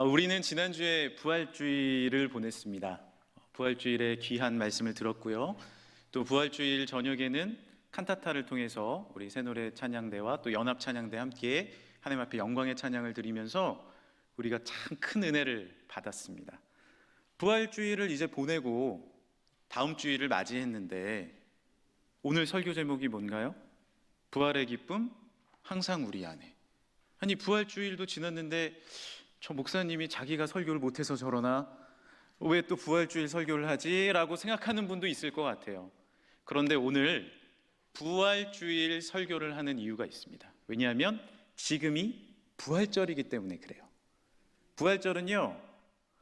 우리는 지난주에 부활주일을 보냈습니다. 부활주일의 귀한 말씀을 들었고요. 또 부활주일 저녁에는 칸타타를 통해서 우리 새노래 찬양대와 또 연합 찬양대 함께 하나님 앞에 영광의 찬양을 드리면서 우리가 참 큰 은혜를 받았습니다. 부활주일을 이제 보내고 다음 주일을 맞이했는데 오늘 설교 제목이 뭔가요? 부활의 기쁨 항상 우리 안에. 아니, 부활주일도 지났는데 저 목사님이 자기가 설교를 못해서 저러나, 왜 또 부활주일 설교를 하지? 라고 생각하는 분도 있을 것 같아요. 그런데 오늘 부활주일 설교를 하는 이유가 있습니다. 왜냐하면 지금이 부활절이기 때문에 그래요. 부활절은요,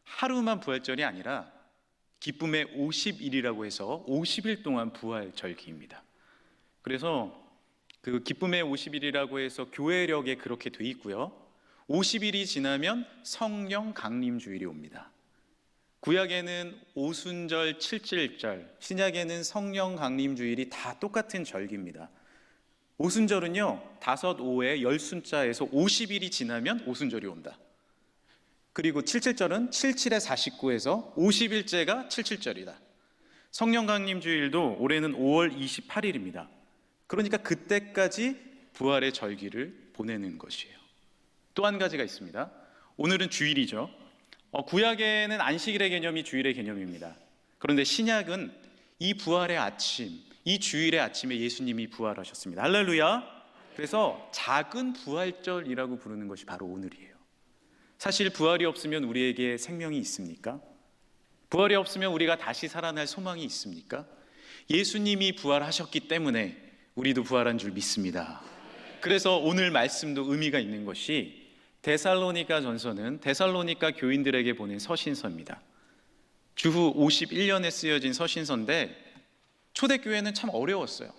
하루만 부활절이 아니라 기쁨의 50일이라고 해서 50일 동안 부활절기입니다. 그래서 그 기쁨의 50일이라고 해서 교회력에 그렇게 돼 있고요, 50일이 지나면 성령 강림 주일이 옵니다. 구약에는 오순절, 칠칠절, 신약에는 성령 강림 주일이 다 똑같은 절기입니다. 오순절은요, 5, 5에 열순자에서 50일이 지나면 오순절이 온다. 그리고 칠칠절은 77에 49에서 50일째가 칠칠절이다. 성령 강림 주일도 올해는 5월 28일입니다. 그러니까 그때까지 부활의 절기를 보내는 것이에요. 또 한 가지가 있습니다. 오늘은 주일이죠. 구약에는 안식일의 개념이 주일의 개념입니다. 그런데 신약은 이 부활의 아침, 이 주일의 아침에 예수님이 부활하셨습니다. 할렐루야. 그래서 작은 부활절이라고 부르는 것이 바로 오늘이에요. 사실 부활이 없으면 우리에게 생명이 있습니까? 부활이 없으면 우리가 다시 살아날 소망이 있습니까? 예수님이 부활하셨기 때문에 우리도 부활한 줄 믿습니다. 그래서 오늘 말씀도 의미가 있는 것이, 데살로니가 전서는 데살로니가 교인들에게 보낸 서신서입니다. 주후 51년에 쓰여진 서신서인데 초대교회는 참 어려웠어요.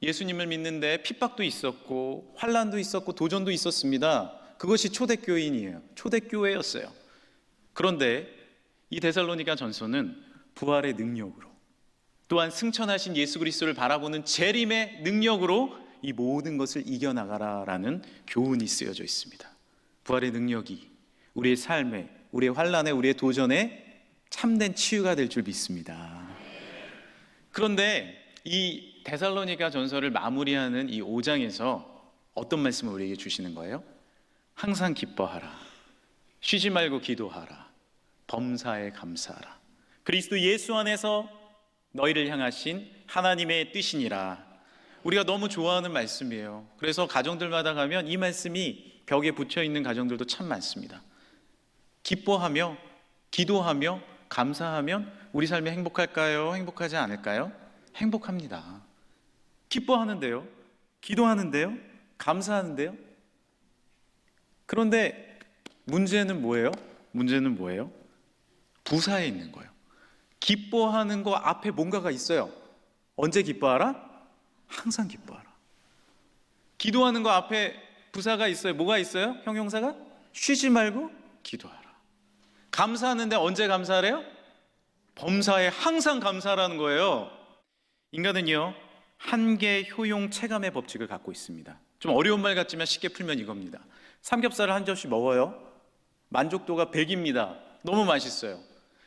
예수님을 믿는데 핍박도 있었고 환난도 있었고 도전도 있었습니다. 그것이 초대교인이에요. 초대교회였어요. 그런데 이 데살로니가 전서는 부활의 능력으로, 또한 승천하신 예수 그리스도를 바라보는 재림의 능력으로 이 모든 것을 이겨나가라라는 교훈이 쓰여져 있습니다. 부활의 능력이 우리의 삶에, 우리의 환난에, 우리의 도전에 참된 치유가 될 줄 믿습니다. 그런데 이 데살로니가 전서를 마무리하는 이 5장에서 어떤 말씀을 우리에게 주시는 거예요? 항상 기뻐하라, 쉬지 말고 기도하라, 범사에 감사하라. 그리스도 예수 안에서 너희를 향하신 하나님의 뜻이니라. 우리가 너무 좋아하는 말씀이에요. 그래서 가정들마다 가면 이 말씀이 벽에 붙여 있는 가정들도 참 많습니다. 기뻐하며 기도하며 감사하면 우리 삶이 행복할까요? 행복하지 않을까요? 행복합니다. 기뻐하는데요, 기도하는데요, 감사하는데요. 그런데 문제는 뭐예요? 문제는 뭐예요? 부사에 있는 거예요. 기뻐하는 거 앞에 뭔가가 있어요. 언제 기뻐하라? 항상 기뻐하라. 기도하는 거 앞에 부사가 있어요. 뭐가 있어요? 형용사가? 쉬지 말고 기도하라. 감사하는데 언제 감사하래요? 범사에 항상 감사하라는 거예요. 인간은요, 한계 효용 체감의 법칙을 갖고 있습니다. 좀 어려운 말 같지만 쉽게 풀면 이겁니다. 삼겹살을 한 접시 먹어요. 만족도가 100입니다. 너무 맛있어요.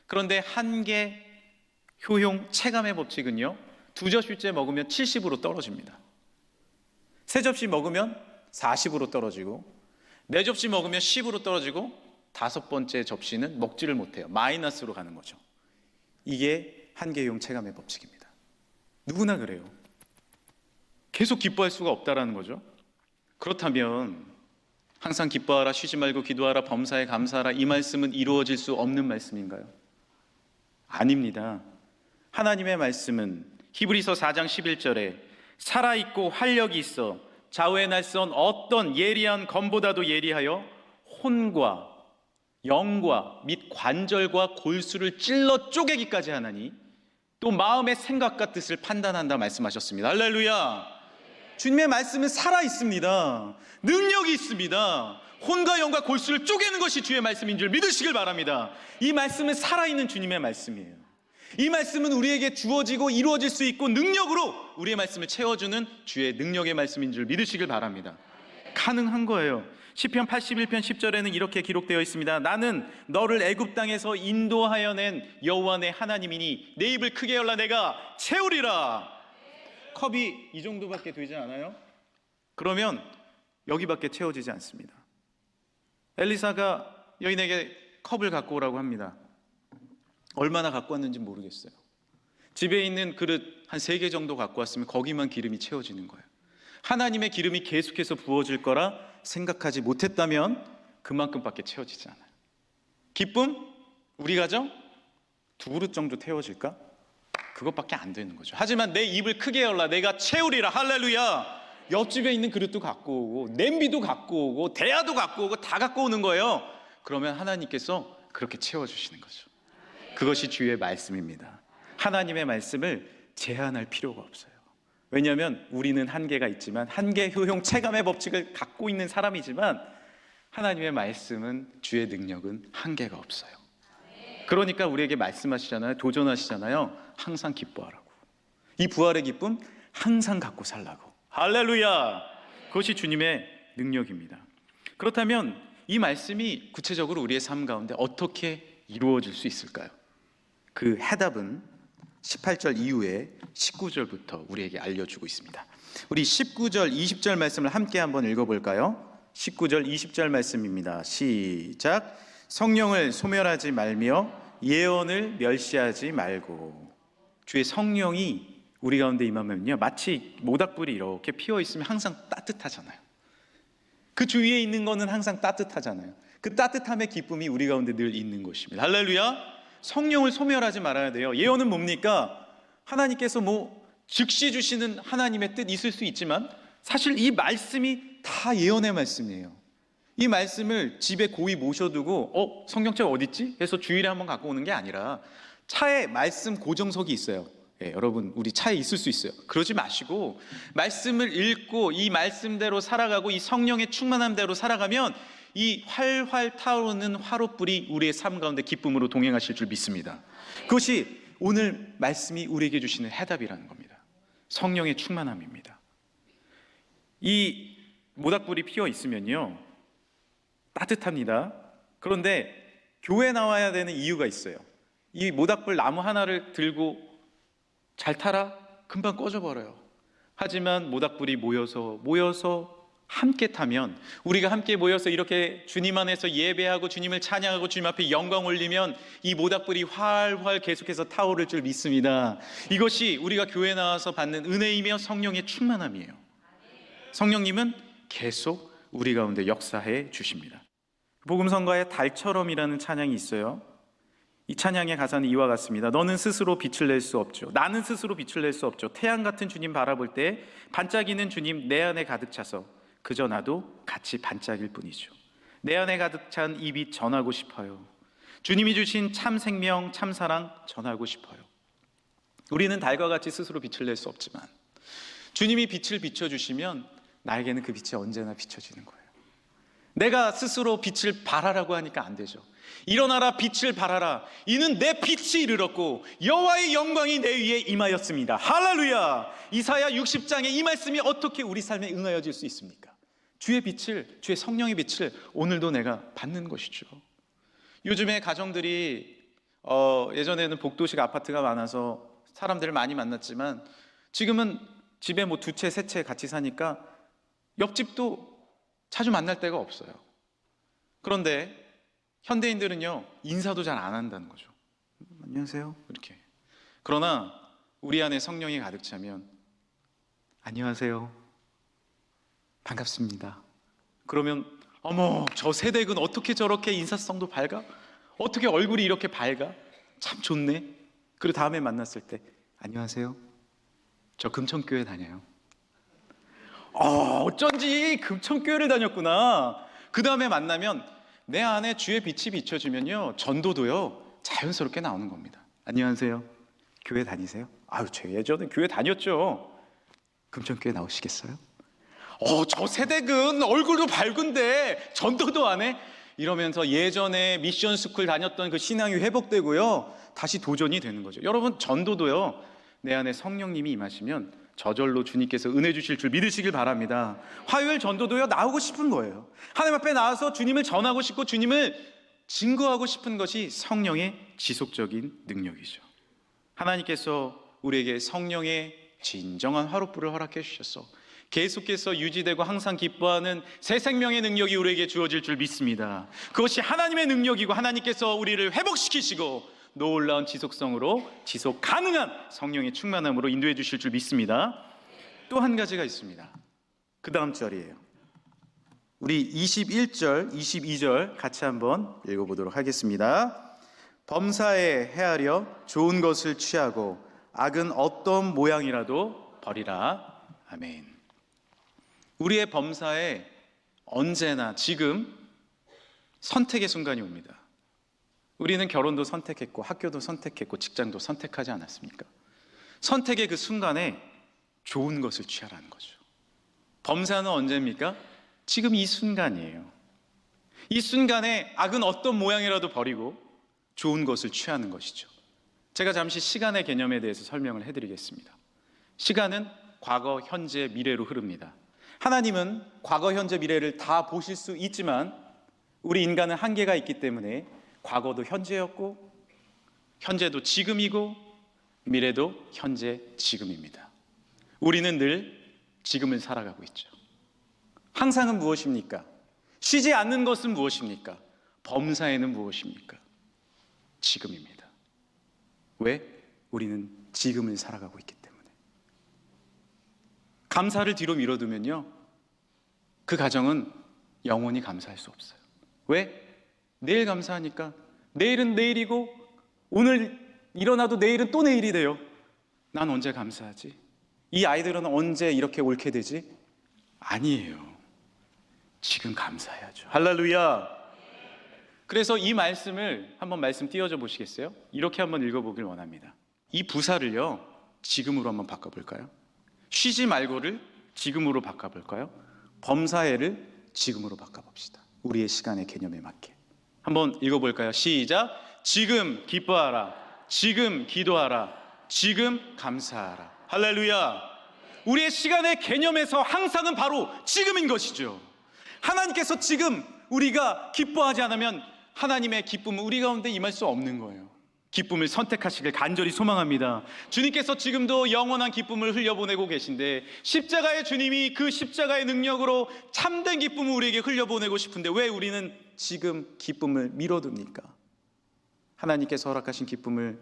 그런데 한계 효용 체감의 법칙은요, 2접시째 먹으면 70으로 떨어집니다. 3접시 먹으면 40으로 떨어지고, 4접시 먹으면 10으로 떨어지고, 5번째 접시는 먹지를 못해요. 마이너스로 가는 거죠. 이게 한계용 체감의 법칙입니다. 누구나 그래요. 계속 기뻐할 수가 없다라는 거죠. 그렇다면 항상 기뻐하라, 쉬지 말고 기도하라, 범사에 감사하라, 이 말씀은 이루어질 수 없는 말씀인가요? 아닙니다. 하나님의 말씀은 히브리서 4장 11절에 살아있고 활력이 있어 좌우에 날선 어떤 예리한 검보다도 예리하여 혼과 영과 및 관절과 골수를 찔러 쪼개기까지 하나니 또 마음의 생각과 뜻을 판단한다 말씀하셨습니다. 할렐루야. 주님의 말씀은 살아있습니다. 능력이 있습니다. 혼과 영과 골수를 쪼개는 것이 주의 말씀인 줄 믿으시길 바랍니다. 이 말씀은 살아있는 주님의 말씀이에요. 이 말씀은 우리에게 주어지고 이루어질 수 있고 능력으로 우리의 말씀을 채워주는 주의 능력의 말씀인 줄 믿으시길 바랍니다. 가능한 거예요. 시편 81편 10절에는 이렇게 기록되어 있습니다. 나는 너를 애굽 땅에서 인도하여 낸 여호와 내 하나님이니 내 입을 크게 열라 내가 채우리라. 컵이 이 정도밖에 되지 않아요? 그러면 여기밖에 채워지지 않습니다. 엘리사가 여인에게 컵을 갖고 오라고 합니다. 얼마나 갖고 왔는지 모르겠어요. 집에 있는 그릇 한 3개 정도 갖고 왔으면 거기만 기름이 채워지는 거예요. 하나님의 기름이 계속해서 부어질 거라 생각하지 못했다면 그만큼밖에 채워지지 않아요. 기쁨? 우리 가정? 2그릇 정도 태워질까? 그것밖에 안 되는 거죠. 하지만 내 입을 크게 열라 내가 채우리라. 할렐루야. 옆집에 있는 그릇도 갖고 오고 냄비도 갖고 오고 대야도 갖고 오고 다 갖고 오는 거예요. 그러면 하나님께서 그렇게 채워주시는 거죠. 그것이 주의 말씀입니다. 하나님의 말씀을 제한할 필요가 없어요. 왜냐하면 우리는 한계가 있지만 한계, 효용, 체감의 법칙을 갖고 있는 사람이지만 하나님의 말씀은, 주의 능력은 한계가 없어요. 그러니까 우리에게 말씀하시잖아요. 도전하시잖아요. 항상 기뻐하라고. 이 부활의 기쁨 항상 갖고 살라고. 할렐루야. 그것이 주님의 능력입니다. 그렇다면 이 말씀이 구체적으로 우리의 삶 가운데 어떻게 이루어질 수 있을까요? 그 해답은 18절 이후에 19절부터 우리에게 알려주고 있습니다. 우리 19절, 20절 말씀을 함께 한번 읽어볼까요? 19절, 20절 말씀입니다. 시작. 성령을 소멸하지 말며 예언을 멸시하지 말고. 주의 성령이 우리 가운데 임하면요, 마치 모닥불이 이렇게 피어 있으면 항상 따뜻하잖아요. 그 주위에 있는 거는 항상 따뜻하잖아요. 그 따뜻함의 기쁨이 우리 가운데 늘 있는 것입니다. 할렐루야. 성령을 소멸하지 말아야 돼요. 예언은 뭡니까? 하나님께서 즉시 주시는 하나님의 뜻 있을 수 있지만 사실 이 말씀이 다 예언의 말씀이에요. 이 말씀을 집에 고이 모셔두고 성경책 어딨지? 해서 주일에 한번 갖고 오는 게 아니라 차에 말씀 고정석이 있어요. 여러분 우리 차에 있을 수 있어요. 그러지 마시고 말씀을 읽고 이 말씀대로 살아가고 이 성령의 충만함대로 살아가면 이 활활 타오르는 화롯불이 우리의 삶 가운데 기쁨으로 동행하실 줄 믿습니다. 그것이 오늘 말씀이 우리에게 주시는 해답이라는 겁니다. 성령의 충만함입니다. 이 모닥불이 피어 있으면요 따뜻합니다. 그런데 교회 나와야 되는 이유가 있어요. 이 모닥불 나무 하나를 들고 잘 타라? 금방 꺼져버려요. 하지만 모닥불이 모여서 함께 타면, 우리가 함께 모여서 이렇게 주님 안에서 예배하고 주님을 찬양하고 주님 앞에 영광 올리면 이 모닥불이 활활 계속해서 타오를 줄 믿습니다. 이것이 우리가 교회 나와서 받는 은혜이며 성령의 충만함이에요. 성령님은 계속 우리 가운데 역사해 주십니다. 복음성가의 달처럼이라는 찬양이 있어요. 이 찬양의 가사는 이와 같습니다. 너는 스스로 빛을 낼 수 없죠. 나는 스스로 빛을 낼 수 없죠. 태양 같은 주님 바라볼 때 반짝이는 주님 내 안에 가득 차서 그저 나도 같이 반짝일 뿐이죠. 내 안에 가득 찬 이 빛 전하고 싶어요. 주님이 주신 참 생명, 참 사랑 전하고 싶어요. 우리는 달과 같이 스스로 빛을 낼 수 없지만 주님이 빛을 비춰주시면 나에게는 그 빛이 언제나 비춰지는 거예요. 내가 스스로 빛을 발하라고 하니까 안 되죠. 일어나라 빛을 발하라. 이는 내 빛이 이르렀고 여호와의 영광이 내 위에 임하였습니다. 할렐루야. 이사야 60장에 이 말씀이 어떻게 우리 삶에 응하여질 수 있습니까? 주의 빛을, 주의 성령의 빛을 오늘도 내가 받는 것이죠. 요즘에 가정들이 예전에는 복도식 아파트가 많아서 사람들을 많이 만났지만 지금은 집에 2채, 3채 같이 사니까 옆집도 자주 만날 데가 없어요. 그런데 현대인들은요 인사도 잘 안 한다는 거죠. 안녕하세요 이렇게. 그러나 우리 안에 성령이 가득 차면 안녕하세요 반갑습니다. 그러면 어머 저 세댁은 어떻게 저렇게 인사성도 밝아? 어떻게 얼굴이 이렇게 밝아? 참 좋네. 그리고 다음에 만났을 때 안녕하세요 저 금천교회 다녀요. 어쩐지 금천교회를 다녔구나. 그 다음에 만나면 내 안에 주의 빛이 비춰지면요 전도도요 자연스럽게 나오는 겁니다. 안녕하세요 교회 다니세요? 아유 저 예전에 교회 다녔죠. 금천교회 나오시겠어요? 저 세댁은 얼굴도 밝은데 전도도 안 해? 이러면서 예전에 미션 스쿨 다녔던 그 신앙이 회복되고요 다시 도전이 되는 거죠. 여러분 전도도요 내 안에 성령님이 임하시면 저절로 주님께서 은혜 주실 줄 믿으시길 바랍니다. 화요일 전도도요, 나오고 싶은 거예요. 하나님 앞에 나와서 주님을 전하고 싶고 주님을 증거하고 싶은 것이 성령의 지속적인 능력이죠. 하나님께서 우리에게 성령의 진정한 화롯불을 허락해 주셔서 계속해서 유지되고 항상 기뻐하는 새 생명의 능력이 우리에게 주어질 줄 믿습니다. 그것이 하나님의 능력이고 하나님께서 우리를 회복시키시고 놀라운 지속성으로 지속 가능한 성령의 충만함으로 인도해 주실 줄 믿습니다. 또 한 가지가 있습니다. 그 다음 절이에요. 우리 21절, 22절 같이 한번 읽어보도록 하겠습니다. 범사에 헤아려 좋은 것을 취하고 악은 어떤 모양이라도 버리라. 아멘. 우리의 범사에 언제나 지금 선택의 순간이 옵니다. 우리는 결혼도 선택했고 학교도 선택했고 직장도 선택하지 않았습니까? 선택의 그 순간에 좋은 것을 취하라는 거죠. 범사는 언제입니까? 지금 이 순간이에요. 이 순간에 악은 어떤 모양이라도 버리고 좋은 것을 취하는 것이죠. 제가 잠시 시간의 개념에 대해서 설명을 해드리겠습니다. 시간은 과거, 현재, 미래로 흐릅니다. 하나님은 과거, 현재, 미래를 다 보실 수 있지만 우리 인간은 한계가 있기 때문에 과거도 현재였고 현재도 지금이고 미래도 현재, 지금입니다. 우리는 늘 지금을 살아가고 있죠. 항상은 무엇입니까? 쉬지 않는 것은 무엇입니까? 범사에는 무엇입니까? 지금입니다. 왜? 우리는 지금을 살아가고 있기 때문에. 감사를 뒤로 미뤄두면요, 그 가정은 영원히 감사할 수 없어요. 왜? 내일 감사하니까 내일은 내일이고 오늘 일어나도 내일은 또 내일이 돼요. 난 언제 감사하지? 이 아이들은 언제 이렇게 옳게 되지? 아니에요. 지금 감사해야죠. 할렐루야. 그래서 이 말씀을 한번 말씀 띄워줘 보시겠어요? 이렇게 한번 읽어보길 원합니다. 이 부사를요, 지금으로 한번 바꿔볼까요? 쉬지 말고를 지금으로 바꿔볼까요? 범사에를 지금으로 바꿔봅시다. 우리의 시간의 개념에 맞게 한번 읽어볼까요? 시작. 지금 기뻐하라. 지금 기도하라. 지금 감사하라. 할렐루야. 우리의 시간의 개념에서 항상은 바로 지금인 것이죠. 하나님께서 지금 우리가 기뻐하지 않으면 하나님의 기쁨은 우리 가운데 임할 수 없는 거예요. 기쁨을 선택하시길 간절히 소망합니다. 주님께서 지금도 영원한 기쁨을 흘려보내고 계신데 십자가의 주님이 그 십자가의 능력으로 참된 기쁨을 우리에게 흘려보내고 싶은데 왜 우리는 지금 기쁨을 미뤄둡니까? 하나님께서 허락하신 기쁨을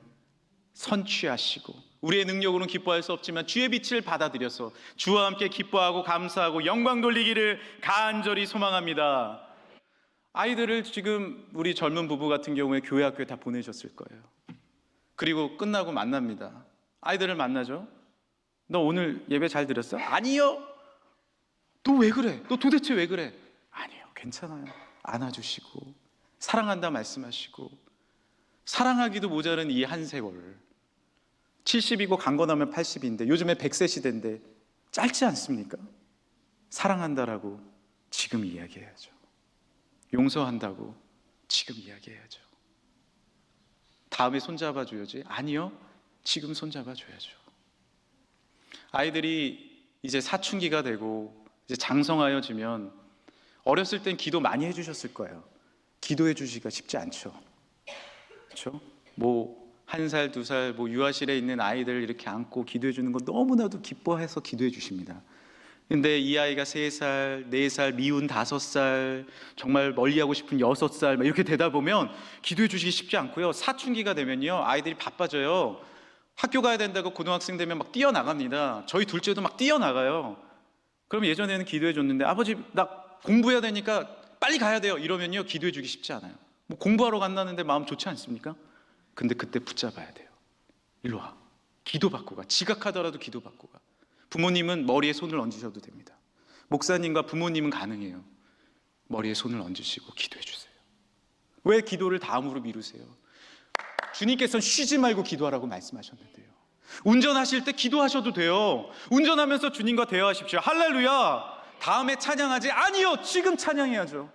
선취하시고 우리의 능력으로는 기뻐할 수 없지만 주의 빛을 받아들여서 주와 함께 기뻐하고 감사하고 영광 돌리기를 간절히 소망합니다. 아이들을 지금 우리 젊은 부부 같은 경우에 교회 학교에 다 보내셨을 거예요. 그리고 끝나고 만납니다. 아이들을 만나죠. 너 오늘 예배 잘 드렸어? 아니요. 너 왜 그래? 너 도대체 왜 그래? 아니요, 괜찮아요. 안아주시고 사랑한다 말씀하시고 사랑하기도 모자른 이 한 세월 70이고 강건하면 80인데 요즘에 100세 시대인데 짧지 않습니까? 사랑한다라고 지금 이야기해야죠. 용서한다고 지금 이야기해야죠. 다음에 손잡아줘야지. 아니요, 지금 손잡아줘야죠. 아이들이 이제 사춘기가 되고 이제 장성하여지면 어렸을 땐 기도 많이 해주셨을 거예요. 기도해 주시기가 쉽지 않죠. 그렇죠? 뭐 1살, 2살 뭐 유아실에 있는 아이들 이렇게 안고 기도해 주는 거 너무나도 기뻐해서 기도해 주십니다. 근데 이 아이가 3살, 4살, 미운 5살, 정말 멀리하고 싶은 6살 이렇게 되다 보면 기도해 주시기 쉽지 않고요. 사춘기가 되면요, 아이들이 바빠져요. 학교 가야 된다고 고등학생 되면 막 뛰어나갑니다. 저희 둘째도 막 뛰어나가요. 그럼 예전에는 기도해 줬는데 아버지 나 공부해야 되니까 빨리 가야 돼요 이러면요, 기도해 주기 쉽지 않아요. 뭐 공부하러 간다는데 마음 좋지 않습니까? 근데 그때 붙잡아야 돼요. 일로 와, 기도받고 가. 지각하더라도 기도받고 가. 부모님은 머리에 손을 얹으셔도 됩니다. 목사님과 부모님은 가능해요. 머리에 손을 얹으시고 기도해 주세요. 왜 기도를 다음으로 미루세요? 주님께서는 쉬지 말고 기도하라고 말씀하셨는데요. 운전하실 때 기도하셔도 돼요. 운전하면서 주님과 대화하십시오. 할렐루야. 다음에 찬양하지? 아니요, 지금 찬양해야죠.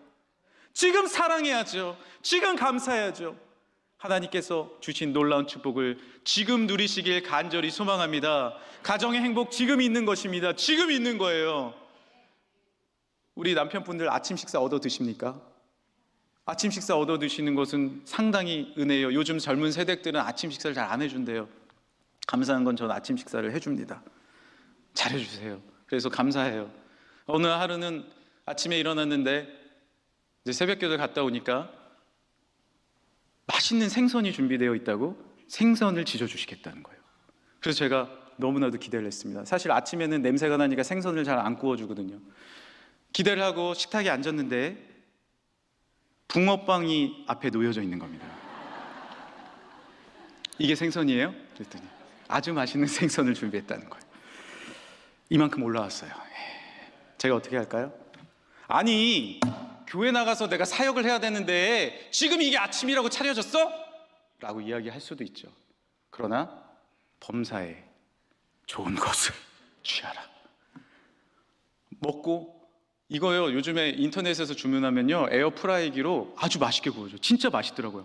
지금 사랑해야죠. 지금 감사해야죠. 하나님께서 주신 놀라운 축복을 지금 누리시길 간절히 소망합니다. 가정의 행복 지금 있는 것입니다. 지금 있는 거예요. 우리 남편분들 아침 식사 얻어 드십니까? 아침 식사 얻어 드시는 것은 상당히 은혜예요. 요즘 젊은 세대들은 아침 식사를 잘 안 해준대요. 감사한 건 저는 아침 식사를 해줍니다. 잘해주세요. 그래서 감사해요. 어느 하루는 아침에 일어났는데 이제 새벽기도를 갔다 오니까 맛있는 생선이 준비되어 있다고 생선을 지져주시겠다는 거예요. 그래서 제가 너무나도 기대를 했습니다. 사실 아침에는 냄새가 나니까 생선을 잘 안 구워주거든요. 기대를 하고 식탁에 앉았는데 붕어빵이 앞에 놓여져 있는 겁니다. 이게 생선이에요? 그랬더니 아주 맛있는 생선을 준비했다는 거예요. 이만큼 올라왔어요. 제가 어떻게 할까요? 아니, 교회 나가서 내가 사역을 해야 되는데 지금 이게 아침이라고 차려졌어? 라고 이야기할 수도 있죠. 그러나 범사에 좋은 것을 취하라. 먹고 이거요, 요즘에 인터넷에서 주문하면요 에어프라이기로 아주 맛있게 구워줘. 진짜 맛있더라고요.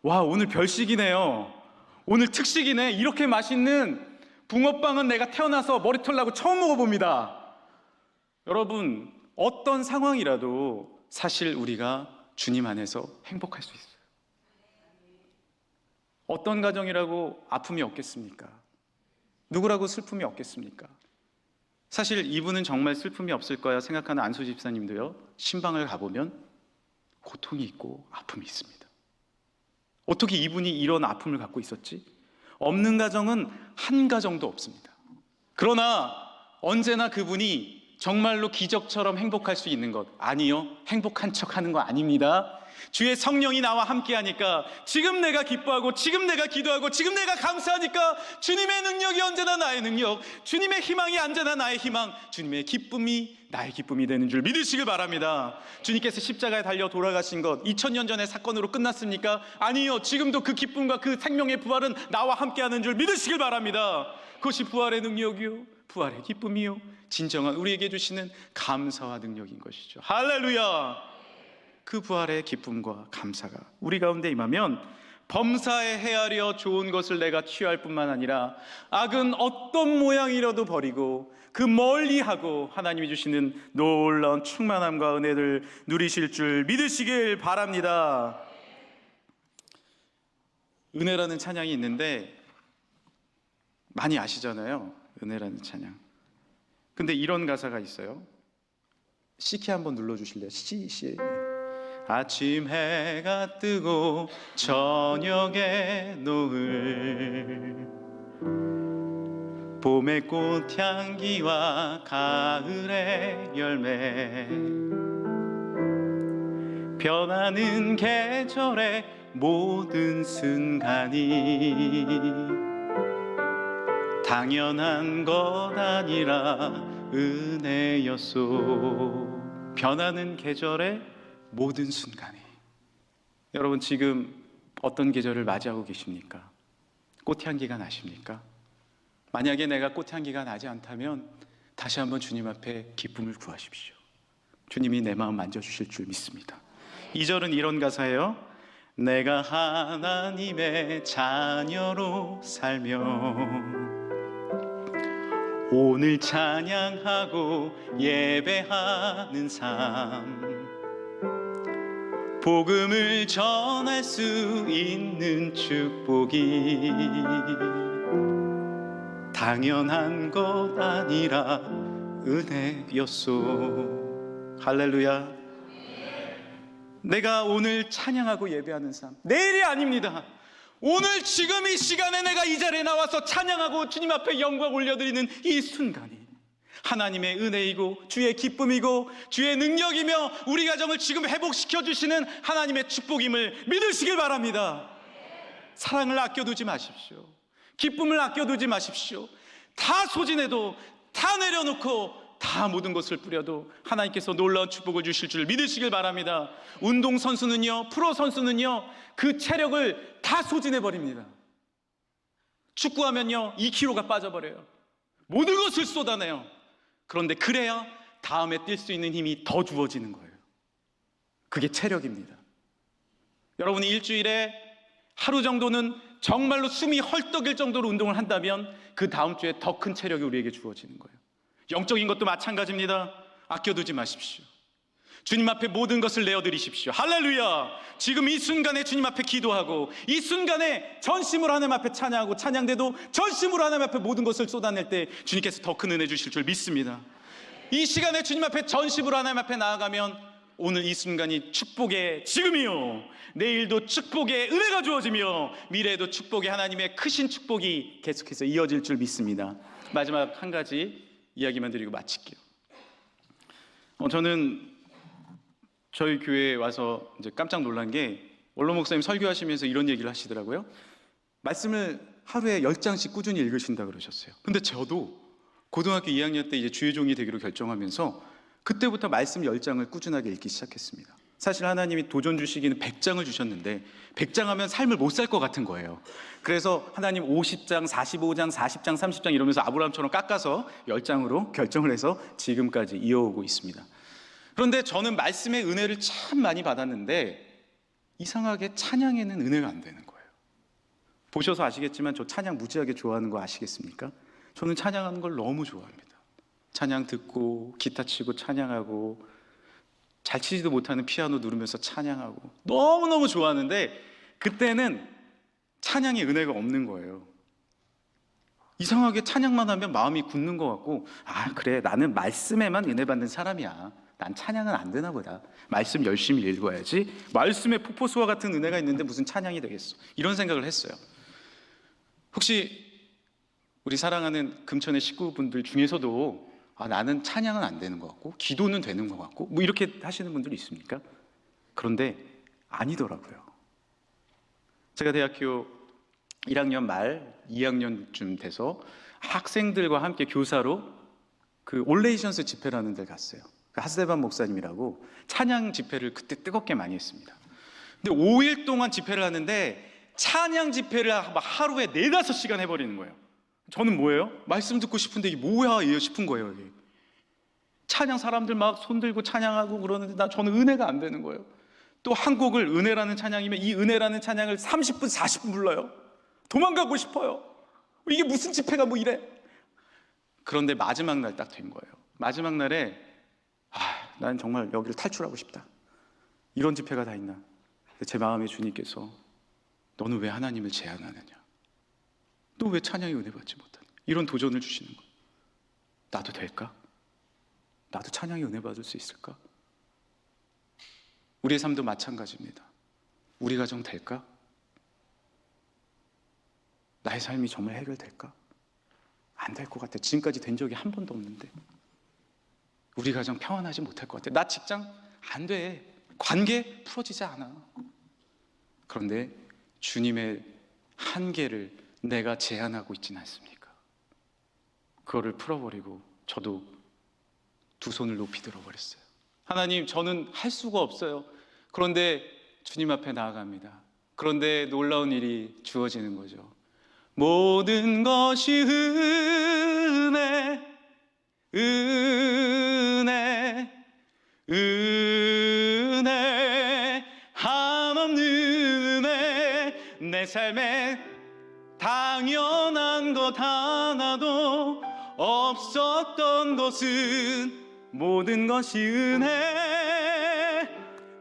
와, 오늘 별식이네요. 오늘 특식이네. 이렇게 맛있는 붕어빵은 내가 태어나서 머리털 나고 처음 먹어봅니다. 여러분, 어떤 상황이라도 사실 우리가 주님 안에서 행복할 수 있어요. 어떤 가정이라고 아픔이 없겠습니까? 누구라고 슬픔이 없겠습니까? 사실 이분은 정말 슬픔이 없을 거야 생각하는 안수 집사님도요, 신방을 가보면 고통이 있고 아픔이 있습니다. 어떻게 이분이 이런 아픔을 갖고 있었지? 없는 가정은 한 가정도 없습니다. 그러나 언제나 그분이 정말로 기적처럼 행복할 수 있는 것, 아니요, 행복한 척하는 거 아닙니다. 주의 성령이 나와 함께하니까 지금 내가 기뻐하고 지금 내가 기도하고 지금 내가 감사하니까 주님의 능력이 언제나 나의 능력, 주님의 희망이 언제나 나의 희망, 주님의 기쁨이 나의 기쁨이 되는 줄 믿으시길 바랍니다. 주님께서 십자가에 달려 돌아가신 것 2000년 전의 사건으로 끝났습니까? 아니요, 지금도 그 기쁨과 그 생명의 부활은 나와 함께하는 줄 믿으시길 바랍니다. 그것이 부활의 능력이요, 부활의 기쁨이요, 진정한 우리에게 주시는 감사와 능력인 것이죠. 할렐루야. 그 부활의 기쁨과 감사가 우리 가운데 임하면 범사에 헤아려 좋은 것을 내가 취할 뿐만 아니라 악은 어떤 모양이라도 버리고 그 멀리하고 하나님이 주시는 놀라운 충만함과 은혜를 누리실 줄 믿으시길 바랍니다. 은혜라는 찬양이 있는데 많이 아시잖아요. 은혜라는 찬양. 근데 이런 가사가 있어요. C키 한번 눌러주실래요? C. 아침 해가 뜨고 저녁에 노을, 봄의 꽃향기와 가을의 열매, 변하는 계절의 모든 순간이 당연한 것 아니라 은혜였소. 변하는 계절의 모든 순간이. 여러분, 지금 어떤 계절을 맞이하고 계십니까? 꽃향기가 나십니까? 만약에 내가 꽃향기가 나지 않다면 다시 한번 주님 앞에 기쁨을 구하십시오. 주님이 내 마음 만져주실 줄 믿습니다. 2절은 이런 가사예요. 내가 하나님의 자녀로 살며 오늘 찬양하고 예배하는 삶, 복음을 전할 수 있는 축복이 당연한 것 아니라 은혜였소. 할렐루야. 내가 오늘 찬양하고 예배하는 삶, 내일이 아닙니다. 오늘 지금 이 시간에 내가 이 자리에 나와서 찬양하고 주님 앞에 영광 올려드리는 이 순간이 하나님의 은혜이고 주의 기쁨이고 주의 능력이며 우리 가정을 지금 회복시켜 주시는 하나님의 축복임을 믿으시길 바랍니다. 사랑을 아껴두지 마십시오. 기쁨을 아껴두지 마십시오. 다 소진해도, 다 내려놓고, 다 모든 것을 뿌려도 하나님께서 놀라운 축복을 주실 줄 믿으시길 바랍니다. 운동선수는요, 프로선수는요, 그 체력을 다 소진해버립니다. 축구하면요 2kg가 빠져버려요. 모든 것을 쏟아내요. 그런데 그래야 다음에 뛸 수 있는 힘이 더 주어지는 거예요. 그게 체력입니다. 여러분이 일주일에 하루 정도는 정말로 숨이 헐떡일 정도로 운동을 한다면 그 다음 주에 더 큰 체력이 우리에게 주어지는 거예요. 영적인 것도 마찬가지입니다. 아껴두지 마십시오. 주님 앞에 모든 것을 내어드리십시오. 할렐루야. 지금 이 순간에 주님 앞에 기도하고, 이 순간에 전심으로 하나님 앞에 찬양하고, 찬양대도 전심으로 하나님 앞에 모든 것을 쏟아낼 때 주님께서 더 큰 은혜 주실 줄 믿습니다. 이 시간에 주님 앞에 전심으로 하나님 앞에 나아가면 오늘 이 순간이 축복의 지금이요, 내일도 축복의 은혜가 주어지며 미래에도 축복의 하나님의 크신 축복이 계속해서 이어질 줄 믿습니다. 마지막 한 가지 이야기만 드리고 마칠게요. 저는 저희 교회에 와서 이제 깜짝 놀란 게, 원로 목사님 설교하시면서 이런 얘기를 하시더라고요. 말씀을 하루에 10장씩 꾸준히 읽으신다 그러셨어요. 근데 저도 고등학교 2학년 때 이제 주의 종이 되기로 결정하면서 그때부터 말씀 10장을 꾸준하게 읽기 시작했습니다. 사실 하나님이 도전 주시기는 100장을 주셨는데 100장 하면 삶을 못 살 것 같은 거예요. 그래서 하나님 50장, 45장, 40장, 30장 이러면서 아브라함처럼 깎아서 10장으로 결정을 해서 지금까지 이어오고 있습니다. 그런데 저는 말씀의 은혜를 참 많이 받았는데 이상하게 찬양에는 은혜가 안 되는 거예요. 보셔서 아시겠지만 저 찬양 무지하게 좋아하는 거 아시겠습니까? 저는 찬양하는 걸 너무 좋아합니다. 찬양 듣고 기타 치고 찬양하고, 잘 치지도 못하는 피아노 누르면서 찬양하고 너무너무 좋아하는데 그때는 찬양의 은혜가 없는 거예요. 이상하게 찬양만 하면 마음이 굳는 것 같고, 아 그래, 나는 말씀에만 은혜 받는 사람이야, 난 찬양은 안 되나 보다, 말씀 열심히 읽어야지, 말씀에 폭포수와 같은 은혜가 있는데 무슨 찬양이 되겠어, 이런 생각을 했어요. 혹시 우리 사랑하는 금천의 식구분들 중에서도 나는 찬양은 안 되는 것 같고 기도는 되는 것 같고 뭐 이렇게 하시는 분들이 있습니까? 그런데 아니더라고요. 제가 대학교 1학년 말 2학년쯤 돼서 학생들과 함께 교사로 그 올레이션스 집회라는 데 갔어요. 그 하스데반 목사님이라고 찬양 집회를 그때 뜨겁게 많이 했습니다. 근데 5일 동안 집회를 하는데 찬양 집회를 막 하루에 4-5시간 해버리는 거예요. 저는 뭐예요? 말씀 듣고 싶은데 이게 뭐야 싶은 거예요. 이게. 찬양 사람들 막 손들고 찬양하고 그러는데 저는 은혜가 안 되는 거예요. 또 한 곡을 은혜라는 찬양이면 이 은혜라는 찬양을 30분 40분 불러요. 도망가고 싶어요. 이게 무슨 집회가 뭐 이래. 그런데 마지막 날 딱 된 거예요. 마지막 날에 난 정말 여기를 탈출하고 싶다, 이런 집회가 다 있나. 제 마음에 주님께서 너는 왜 하나님을 제한하느냐, 너 왜 찬양의 은혜 받지 못하냐, 이런 도전을 주시는 거예요. 나도 될까? 나도 찬양의 은혜 받을 수 있을까? 우리의 삶도 마찬가지입니다. 우리 가정 될까? 나의 삶이 정말 해결될까? 안 될 것 같아. 지금까지 된 적이 한 번도 없는데. 우리 가정 평안하지 못할 것 같아. 나 직장 안 돼. 관계 풀어지지 않아. 그런데 주님의 한계를 내가 제한하고 있지는 않습니까? 그거를 풀어버리고 저도 두 손을 높이 들어버렸어요. 하나님, 저는 할 수가 없어요. 그런데 주님 앞에 나아갑니다. 그런데 놀라운 일이 주어지는 거죠. 모든 것이 은혜, 은혜, 은혜, 한없는 은혜. 내 삶에 당연한 것 하나도 없었던 것은 모든 것이 은혜,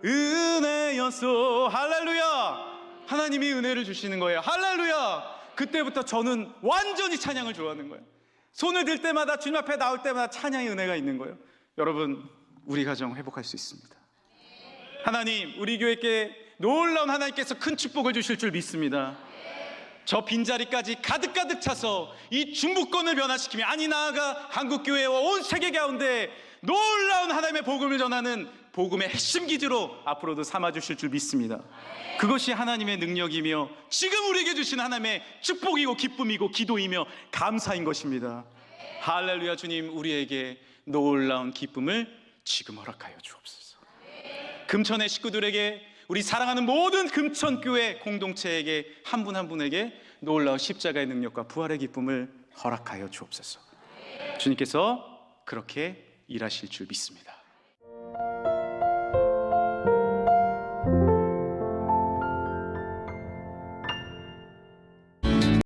은혜였소. 할렐루야. 하나님이 은혜를 주시는 거예요. 할렐루야. 그때부터 저는 완전히 찬양을 좋아하는 거예요. 손을 들 때마다, 주님 앞에 나올 때마다 찬양의 은혜가 있는 거예요. 여러분, 우리 가정 회복할 수 있습니다. 하나님, 우리 교회께 놀라운 하나님께서 큰 축복을 주실 줄 믿습니다. 저 빈자리까지 가득가득 차서 이 중부권을 변화시키며, 아니 나아가 한국교회와 온 세계 가운데 놀라운 하나님의 복음을 전하는 복음의 핵심 기지로 앞으로도 삼아주실 줄 믿습니다. 그것이 하나님의 능력이며 지금 우리에게 주신 하나님의 축복이고 기쁨이고 기도이며 감사인 것입니다. 할렐루야. 주님, 우리에게 놀라운 기쁨을 지금 허락하여 주옵소서. 금천의 식구들에게, 우리 사랑하는 모든 금천교회 공동체에게, 한 분 한 분에게 놀라운 십자가의 능력과 부활의 기쁨을 허락하여 주옵소서. 주님께서 그렇게 일하실 줄 믿습니다.